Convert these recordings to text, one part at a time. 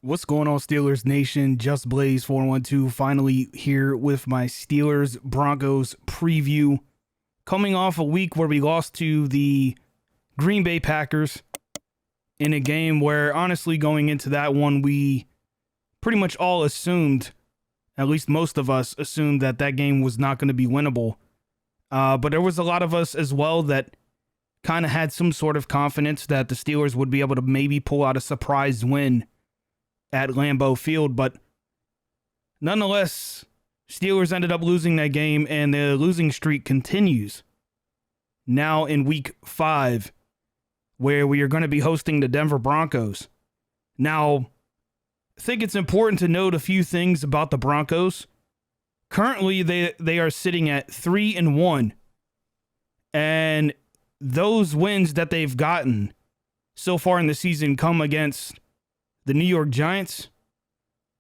What's going on, Steelers Nation? Just Blaze 412 finally here with my Steelers Broncos preview. Coming off a week where we lost to the Green Bay Packers in a game where, honestly, going into that one, we pretty much all assumed, at least most of us assumed, that that game was not going to be winnable. But there was a lot of us as well that kind of had some sort of confidence that the Steelers would be able to maybe pull out a surprise win at Lambeau Field, but nonetheless, Steelers ended up losing that game, and the losing streak continues now in week 5, where we are going to be hosting the Denver Broncos. Now, I think it's important to note a few things about the Broncos. Currently, they are sitting at 3-1, and those wins that they've gotten so far in the season come against the New York Giants,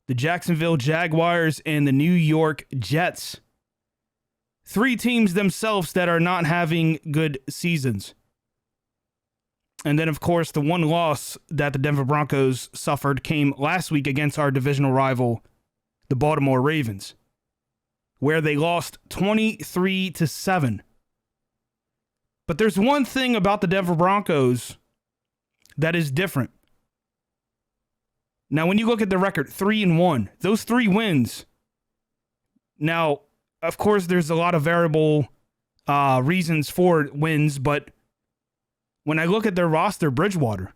the Jacksonville Jaguars, and the New York Jets. 3 teams themselves that are not having good seasons. And then, of course, the one loss that the Denver Broncos suffered came last week against our divisional rival, the Baltimore Ravens, where they lost 23-7. But there's one thing about the Denver Broncos that is different. Now, when you look at the record, 3-1, those 3 wins. Now, of course, there's a lot of variable reasons for wins, but when I look at their roster, Bridgewater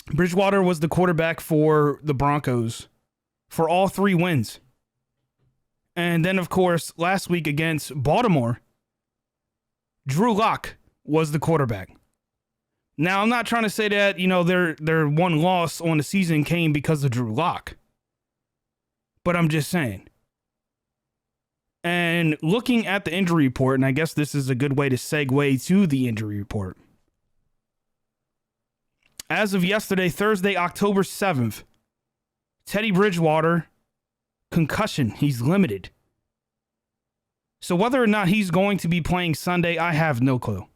was the quarterback for the Broncos for all 3 wins. And then, of course, last week against Baltimore, Drew Lock was the quarterback. Now, I'm not trying to say that, their one loss on the season came because of Drew Lock. But I'm just saying. And looking at the injury report, and I guess this is a good way to segue to the injury report. As of yesterday, Thursday, October 7th, Teddy Bridgewater, concussion, he's limited. So whether or not he's going to be playing Sunday, I have no clue.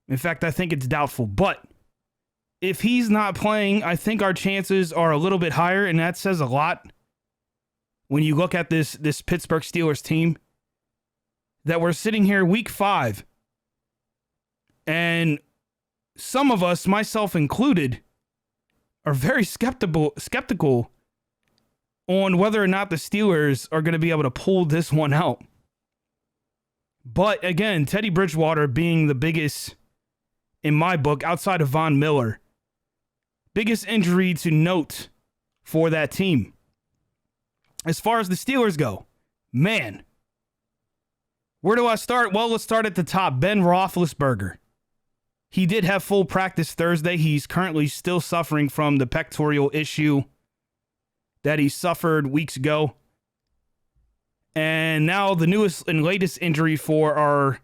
In fact, I think it's doubtful. But if he's not playing, I think our chances are a little bit higher, and that says a lot when you look at this Pittsburgh Steelers team, that we're sitting here week 5, and some of us, myself included, are very skeptical on whether or not the Steelers are going to be able to pull this one out. But again, Teddy Bridgewater being the biggest, in my book, outside of Von Miller, biggest injury to note for that team. As far as the Steelers go, man, where do I start? Well, let's start at the top. Ben Roethlisberger. He did have full practice Thursday. He's currently still suffering from the pectoral issue that he suffered weeks ago. And now the newest and latest injury for our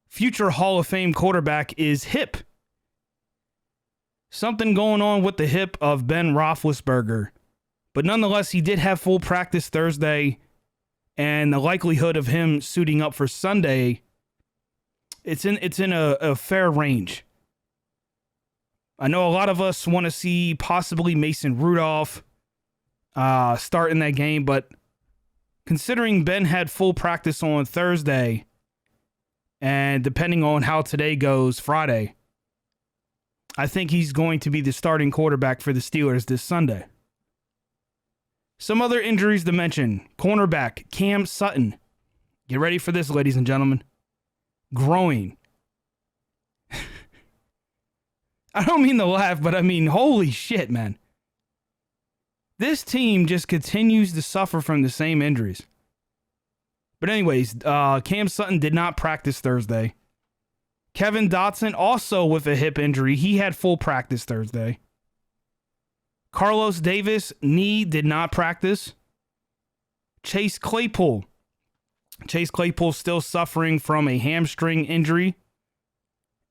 future Hall of Fame quarterback is hip. Something going on with the hip of Ben Roethlisberger. But nonetheless, he did have full practice Thursday, and the likelihood of him suiting up for Sunday, it's in a fair range. I know a lot of us want to see possibly Mason Rudolph start in that game, but considering Ben had full practice on Thursday, and depending on how today goes, Friday, I think he's going to be the starting quarterback for the Steelers this Sunday. Some other injuries to mention. Cornerback Cam Sutton. Get ready for this, ladies and gentlemen. Groin. I don't mean to laugh, but I mean, holy shit, man. This team just continues to suffer from the same injuries. But anyways, Cam Sutton did not practice Thursday. Kevin Dotson also with a hip injury. He had full practice Thursday. Carlos Davis, knee, did not practice. Chase Claypool. Chase Claypool still suffering from a hamstring injury,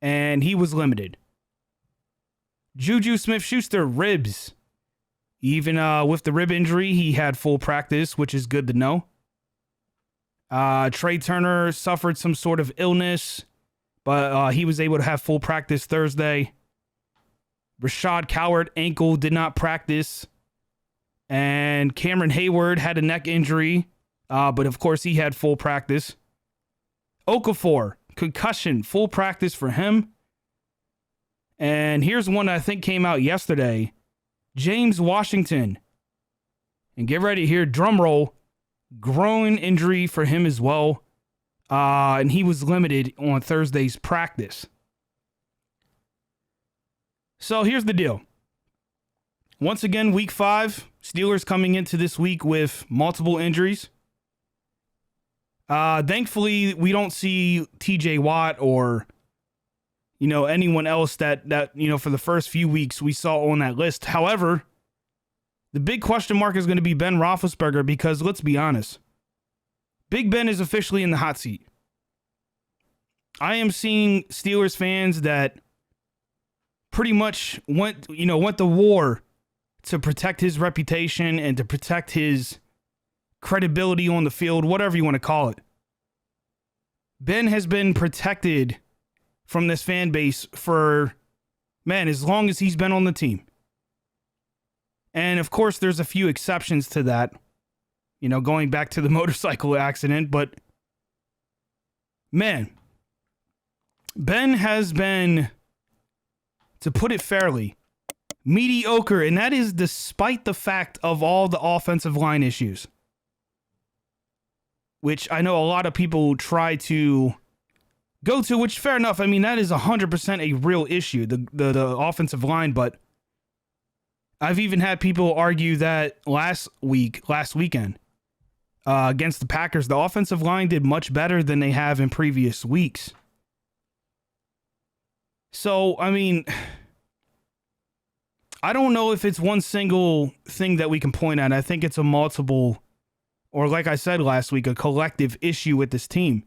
and he was limited. Juju Smith-Schuster, ribs. Even with the rib injury, he had full practice, which is good to know. Trey Turner suffered some sort of illness, but he was able to have full practice Thursday. Rashad Coward ankle did not practice. And Cameron Hayward had a neck injury, but of course he had full practice. Okafor, concussion, full practice for him. And here's one I think came out yesterday. James Washington. And get ready here, drum roll. Groin injury for him as well. And he was limited on Thursday's practice. So here's the deal. Once again, week 5, Steelers coming into this week with multiple injuries. Thankfully, we don't see TJ Watt or, anyone else that, for the first few weeks we saw on that list. However, the big question mark is going to be Ben Roethlisberger because, let's be honest, Big Ben is officially in the hot seat. I am seeing Steelers fans that pretty much went to war to protect his reputation and to protect his credibility on the field, whatever you want to call it. Ben has been protected from this fan base for, as long as he's been on the team. And of course, there's a few exceptions to that, going back to the motorcycle accident, but Ben has been, to put it fairly, mediocre, and that is despite the fact of all the offensive line issues, which I know a lot of people try to go to, which fair enough. I mean, that is 100% a real issue, the offensive line, but I've even had people argue that last weekend against the Packers, the offensive line did much better than they have in previous weeks. So, I mean, I don't know if it's one single thing that we can point at. I think it's a multiple, or like I said last week, a collective issue with this team.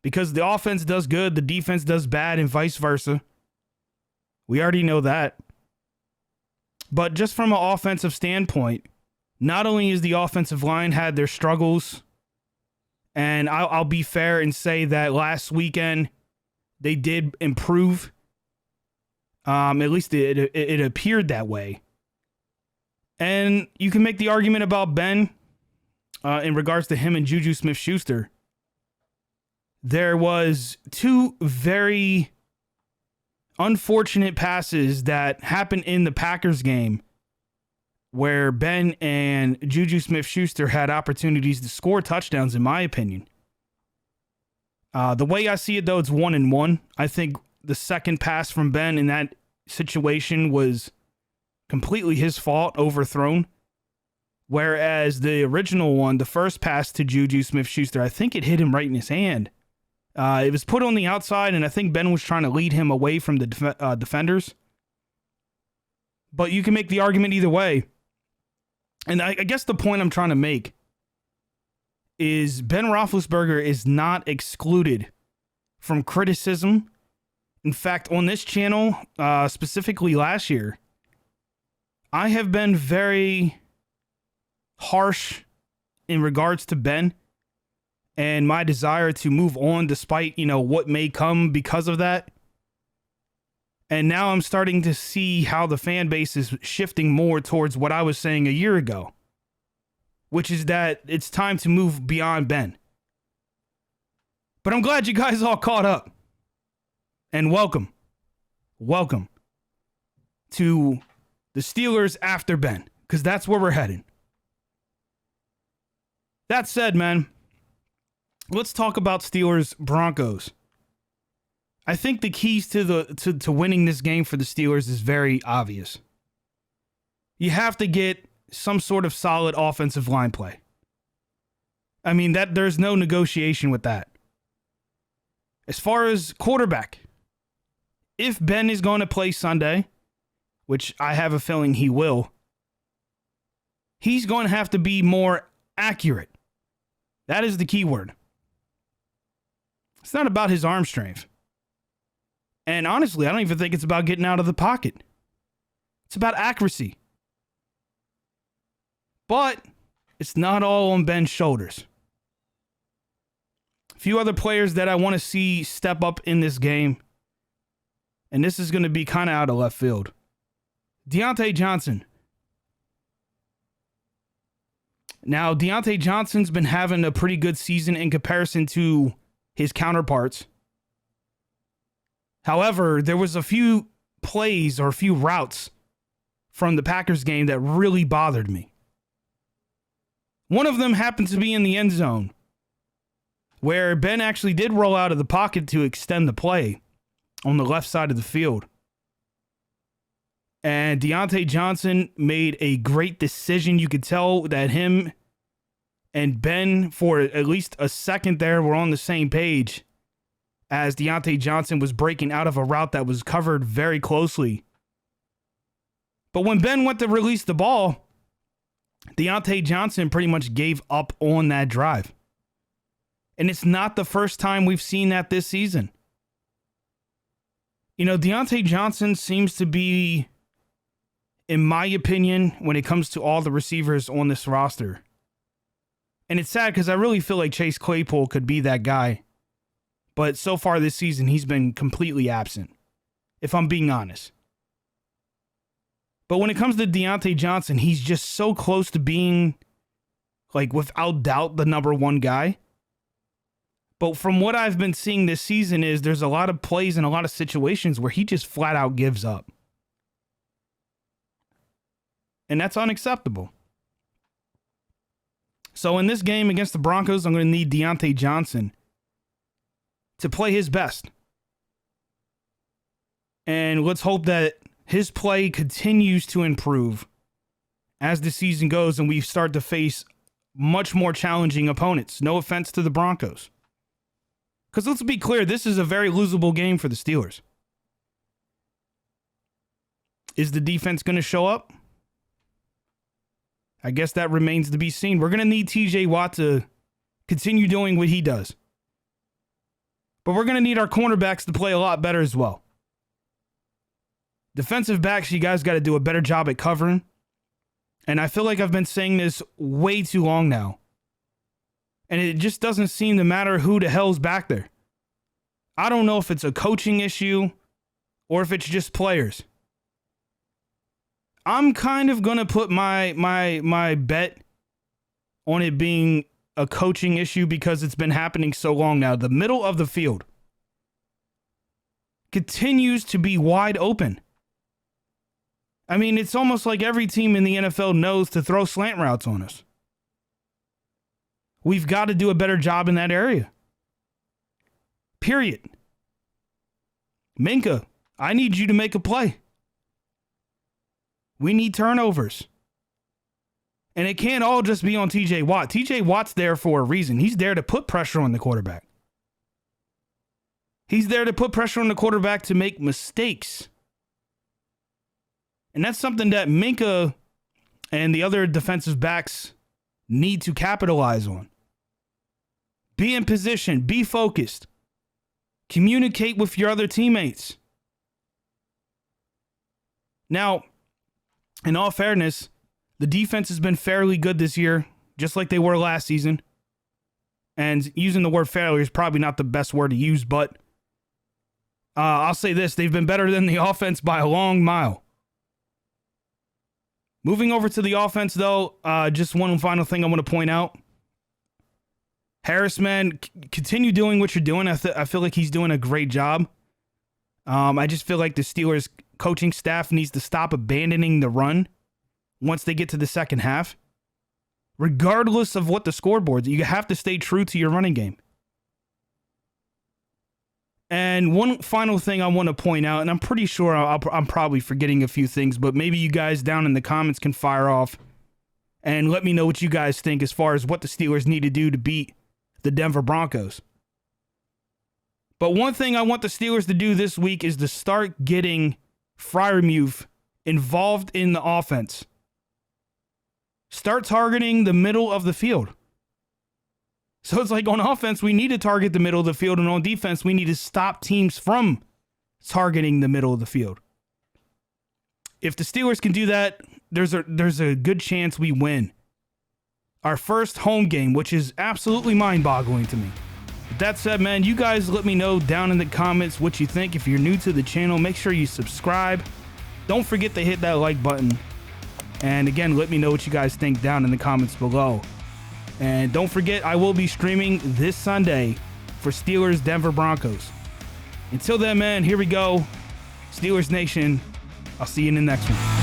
Because the offense does good, the defense does bad, and vice versa. We already know that. But just from an offensive standpoint, not only is the offensive line had their struggles, and I'll be fair and say that last weekend they did improve. At least it appeared that way. And you can make the argument about Ben in regards to him and Juju Smith-Schuster. There was 2 very unfortunate passes that happened in the Packers game where Ben and Juju Smith-Schuster had opportunities to score touchdowns, in my opinion. The way I see it, though, it's 1-1. I think the second pass from Ben in that situation was completely his fault, overthrown. Whereas the original one, the first pass to Juju Smith-Schuster, I think it hit him right in his hand. It was put on the outside, and I think Ben was trying to lead him away from the defenders. But you can make the argument either way. And I guess the point I'm trying to make is Ben Roethlisberger is not excluded from criticism. In fact, on this channel, specifically last year, I have been very harsh in regards to Ben and my desire to move on despite, what may come because of that. And now I'm starting to see how the fan base is shifting more towards what I was saying a year ago, which is that it's time to move beyond Ben. But I'm glad you guys all caught up. And welcome to the Steelers after Ben, because that's where we're heading. That said, man, let's talk about Steelers Broncos. I think the keys to winning this game for the Steelers is very obvious. You have to get some sort of solid offensive line play. I mean, that there's no negotiation with that. As far as quarterback, if Ben is going to play Sunday, which I have a feeling he will, he's going to have to be more accurate. That is the key word. It's not about his arm strength. And honestly, I don't even think it's about getting out of the pocket. It's about accuracy. But it's not all on Ben's shoulders. A few other players that I want to see step up in this game, and this is going to be kind of out of left field. Deontay Johnson. Now, Deontay Johnson's been having a pretty good season in comparison to his counterparts. However, there was a few plays or a few routes from the Packers game that really bothered me. One of them happened to be in the end zone, where Ben actually did roll out of the pocket to extend the play on the left side of the field. And Deontay Johnson made a great decision. You could tell that him and Ben, for at least a second there, were on the same page as Deontay Johnson was breaking out of a route that was covered very closely. But when Ben went to release the ball, Deontay Johnson pretty much gave up on that drive. And it's not the first time we've seen that this season. You know, Deontay Johnson seems to be, in my opinion, when it comes to all the receivers on this roster. And it's sad because I really feel like Chase Claypool could be that guy. But so far this season, he's been completely absent, if I'm being honest. But when it comes to Deontay Johnson, he's just so close to being, like, without doubt, the number one guy. But from what I've been seeing this season is there's a lot of plays and a lot of situations where he just flat out gives up. And that's unacceptable. So in this game against the Broncos, I'm going to need Deontay Johnson to play his best. And let's hope that his play continues to improve as the season goes and we start to face much more challenging opponents. No offense to the Broncos. Because let's be clear, this is a very losable game for the Steelers. Is the defense going to show up? I guess that remains to be seen. We're going to need TJ Watt to continue doing what he does. But we're going to need our cornerbacks to play a lot better as well. Defensive backs, you guys got to do a better job at covering. And I feel like I've been saying this way too long now. And it just doesn't seem to matter who the hell's back there. I don't know if it's a coaching issue or if it's just players. I'm kind of going to put my bet on it being a coaching issue because it's been happening so long now. The middle of the field continues to be wide open. I mean, it's almost like every team in the NFL knows to throw slant routes on us. We've got to do a better job in that area. Period. Minka, I need you to make a play. We need turnovers. And it can't all just be on TJ Watt. TJ Watt's there for a reason. He's there to put pressure on the quarterback. He's there to put pressure on the quarterback to make mistakes. And that's something that Minka and the other defensive backs need to capitalize on. Be in position. Be focused. Communicate with your other teammates. Now, in all fairness, the defense has been fairly good this year, just like they were last season. And using the word fairly is probably not the best word to use, but I'll say this. They've been better than the offense by a long mile. Moving over to the offense, though, just one final thing I want to point out. Harris, man, continue doing what you're doing. I feel like he's doing a great job. I just feel like the Steelers coaching staff needs to stop abandoning the run once they get to the second half. Regardless of what the scoreboard, you have to stay true to your running game. And one final thing I want to point out, and I'm pretty sure I'm probably forgetting a few things, but maybe you guys down in the comments can fire off and let me know what you guys think as far as what the Steelers need to do to beat the Denver Broncos. But one thing I want the Steelers to do this week is to start getting Freiermuth involved in the offense. Start targeting the middle of the field. So it's like on offense, we need to target the middle of the field, and on defense, we need to stop teams from targeting the middle of the field. If the Steelers can do that, there's a good chance we win our first home game, which is absolutely mind-boggling to me. With that said, man, you guys let me know down in the comments what you think. If you're new to the channel, make sure you subscribe. Don't forget to hit that like button. And again, let me know what you guys think down in the comments below. And don't forget, I will be streaming this Sunday for Steelers Denver Broncos. Until then, man, here we go. Steelers Nation, I'll see you in the next one.